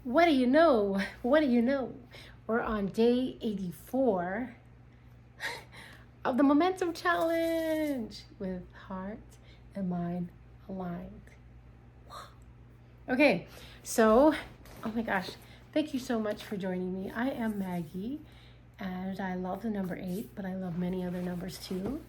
What do you know? What do you know? We're on day 84 of the Momentum Challenge with heart and mind aligned. Okay, so, oh my gosh, thank you so much for joining me. I am Maggie, and I love the number 8, but I love many other numbers too.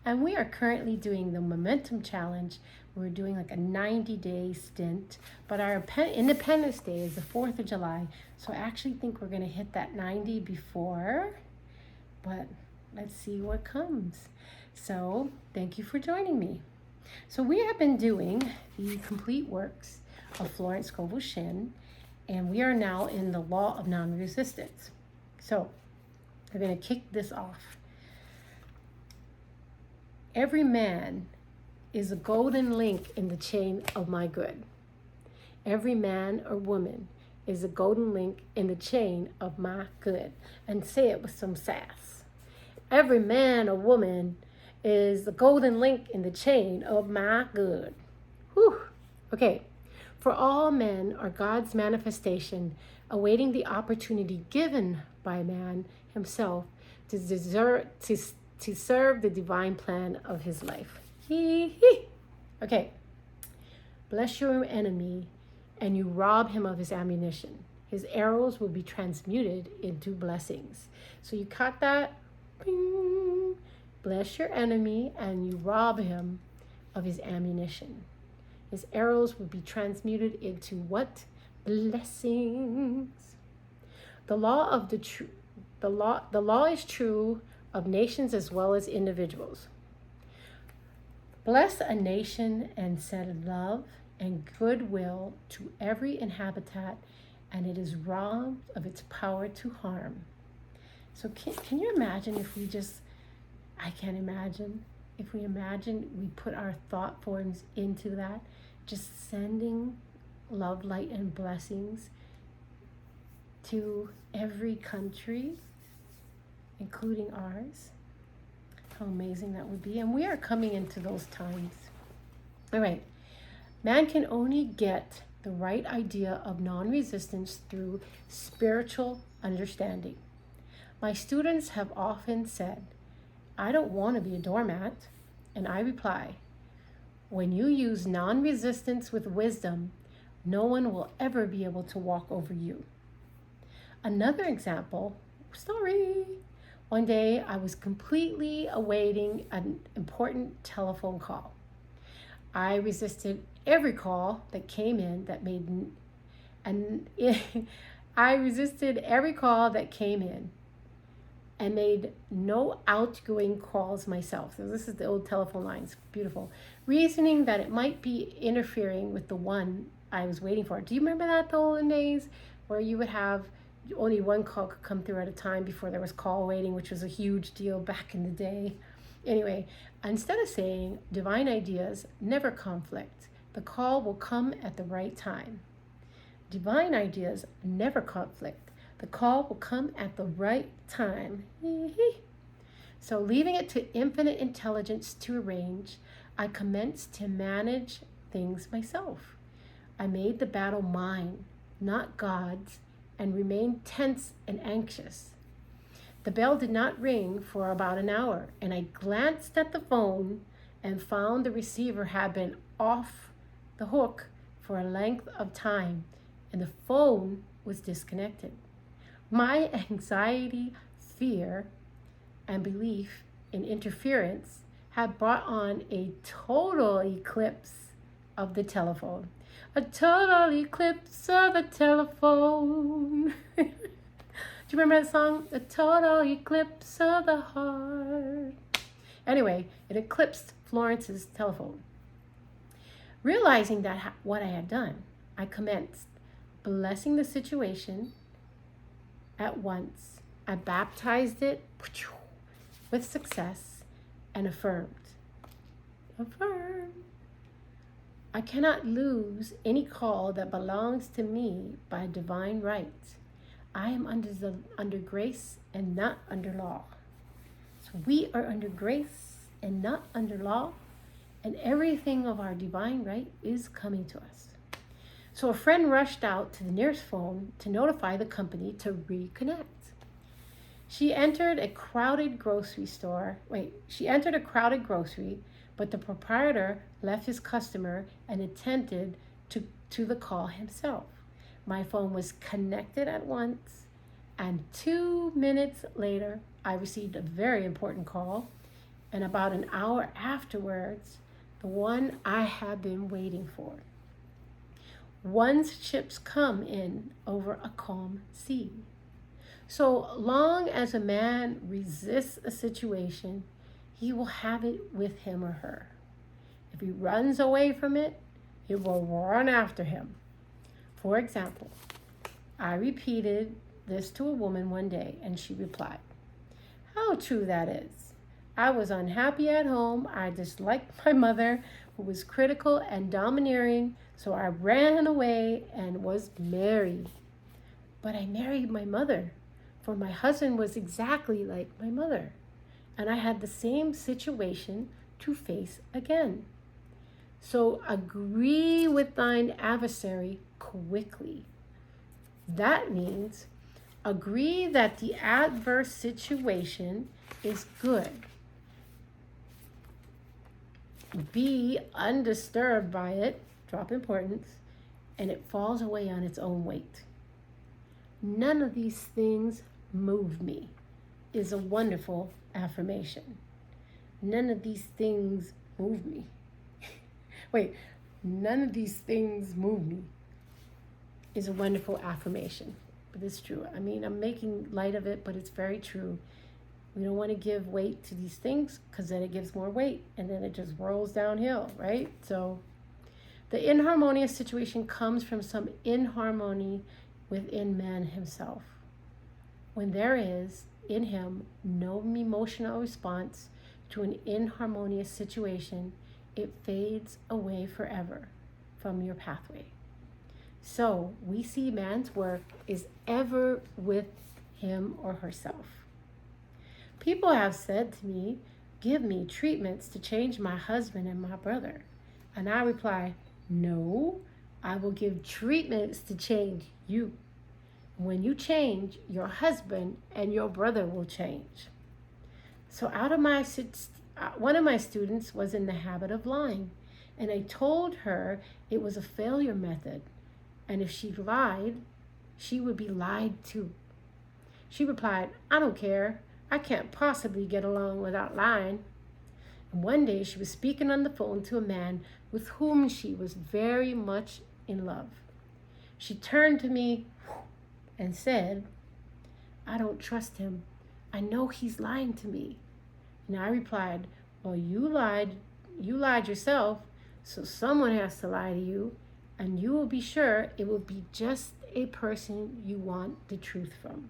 And we are currently doing the Momentum Challenge. We're doing like a 90-day stint, but our Independence Day is the 4th of July. So I actually think we're going to hit that 90 before, but let's see what comes. So thank you for joining me. So we have been doing the complete works of Florence Shinn, and we are now in the law of non-resistance. So we're going to kick this off. Every man is a golden link in the chain of my good. Every man or woman is a golden link in the chain of my good. And say it with some sass. Every man or woman is the golden link in the chain of my good. Whew. Okay. For all men are God's manifestation, awaiting the opportunity given by man himself to serve the divine plan of his life. Okay. Bless your enemy and you rob him of his ammunition. His arrows will be transmuted into blessings. So you caught that? Bing. Bless your enemy and you rob him of his ammunition. His arrows will be transmuted into what? Blessings. The law is true of nations as well as individuals. Bless a nation and send love and goodwill to every inhabitant, and it is robbed of its power to harm. So can you imagine if we just, I can't imagine, if we put our thought forms into that, just sending love, light, and blessings to every country, including ours. How amazing that would be. And we are coming into those times. All right. Man can only get the right idea of non-resistance through spiritual understanding. My students have often said, I don't want to be a doormat. And I reply, when you use non-resistance with wisdom, no one will ever be able to walk over you. Another example, story. One day I was completely awaiting an important telephone call. I resisted every call that came in and made no outgoing calls myself. So this is the old telephone lines, beautiful. Reasoning that it might be interfering with the one I was waiting for. Do you remember that, the olden days where you would have only one call could come through at a time before there was call waiting, which was a huge deal back in the day. Anyway, instead of saying divine ideas never conflict, the call will come at the right time. Divine ideas never conflict. The call will come at the right time. So leaving it to infinite intelligence to arrange, I commenced to manage things myself. I made the battle mine, not God's, and remained tense and anxious. The bell did not ring for about an hour, and I glanced at the phone and found the receiver had been off the hook for a length of time, and the phone was disconnected. My anxiety, fear, and belief in interference had brought on a total eclipse of the telephone. A total eclipse of the telephone. Do you remember that song? A total eclipse of the heart. Anyway, it eclipsed Florence's telephone. Realizing that what I had done, I commenced blessing the situation at once. I baptized it with success and affirmed. I cannot lose any call that belongs to me by divine right. I am under grace and not under law. So we are under grace and not under law, and everything of our divine right is coming to us. So a friend rushed out to the nearest phone to notify the company to reconnect. She entered a crowded grocery, but the proprietor left his customer and attended to the call himself. My phone was connected at once, and 2 minutes later, I received a very important call, and about an hour afterwards, the one I had been waiting for. Once ships come in over a calm sea. So long as a man resists a situation, he will have it with him or her. If he runs away from it, it will run after him. For example, I repeated this to a woman one day, and she replied, "How true that is. I was unhappy at home. I disliked my mother, who was critical and domineering, so I ran away and was married. But I married my mother, for my husband was exactly like my mother, and I had the same situation to face again. So agree with thine adversary quickly." That means agree that the adverse situation is good. Be undisturbed by it, drop importance, and it falls away on its own weight. None of these things move me is a wonderful affirmation. None of these things move me. None of these things move me is a wonderful affirmation, but it's true. I mean, I'm making light of it, but it's very true. We don't want to give weight to these things because then it gives more weight and then it just rolls downhill, right? So the inharmonious situation comes from some inharmony within man himself. When there is in him no emotional response to an inharmonious situation, it fades away forever from your pathway. So we see man's work is ever with him or herself. People have said to me, "Give me treatments to change my husband and my brother." And I reply, "No, I will give treatments to change you. When you change, your husband and your brother will change." So one of my students was in the habit of lying, and I told her it was a failure method, and if she lied, she would be lied to. She replied, "I don't care. I can't possibly get along without lying." And one day she was speaking on the phone to a man with whom she was very much in love. She turned to me and said, "I don't trust him. I know he's lying to me." And I replied, "Well, you lied yourself, so someone has to lie to you, and you will be sure it will be just a person you want the truth from."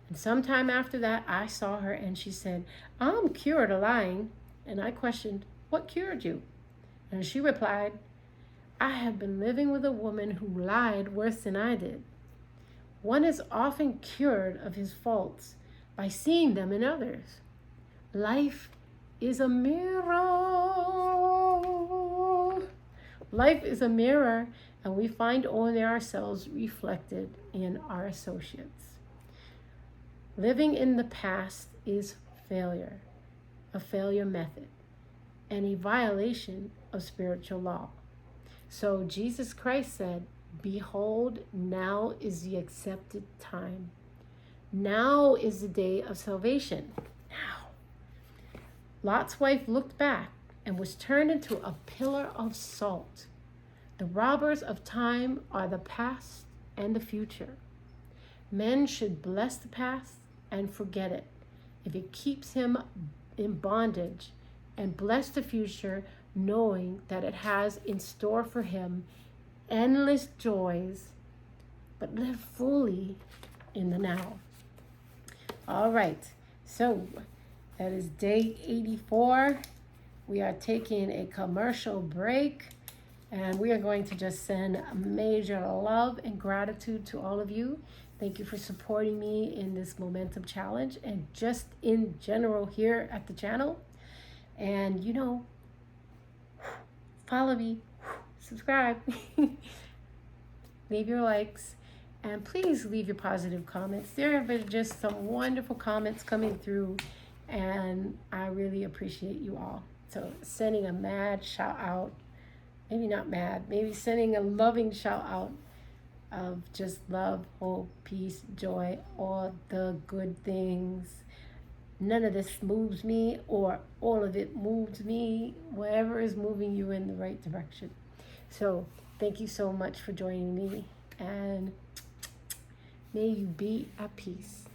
And sometime after that, I saw her and she said, "I'm cured of lying." And I questioned, "What cured you?" And she replied, "I have been living with a woman who lied worse than I did." One is often cured of his faults by seeing them in others. Life is a mirror. Life is a mirror, and we find only ourselves reflected in our associates. Living in the past is failure, a failure method, and a violation of spiritual law. So Jesus Christ said, "Behold, now is the accepted time. Now is the day of salvation." Now. Lot's wife looked back and was turned into a pillar of salt. The robbers of time are the past and the future. Men should bless the past and forget it if it keeps him in bondage, and bless the future knowing that it has in store for him endless joys, but live fully in the now. All right, so that is day 84. We are taking a commercial break, and we are going to just send major love and gratitude to all of you. Thank you for supporting me in this Momentum Challenge and just in general here at the channel. And follow me, subscribe. leave your likes, and please leave your positive comments. There have been just some wonderful comments coming through, and I really appreciate you all. So sending a mad shout out, maybe not mad, maybe sending a loving shout out of just love, hope, peace, joy, all the good things. None of this moves me, or all of it moves me, whatever is moving you in the right direction. So thank you so much for joining me, and may you be at peace.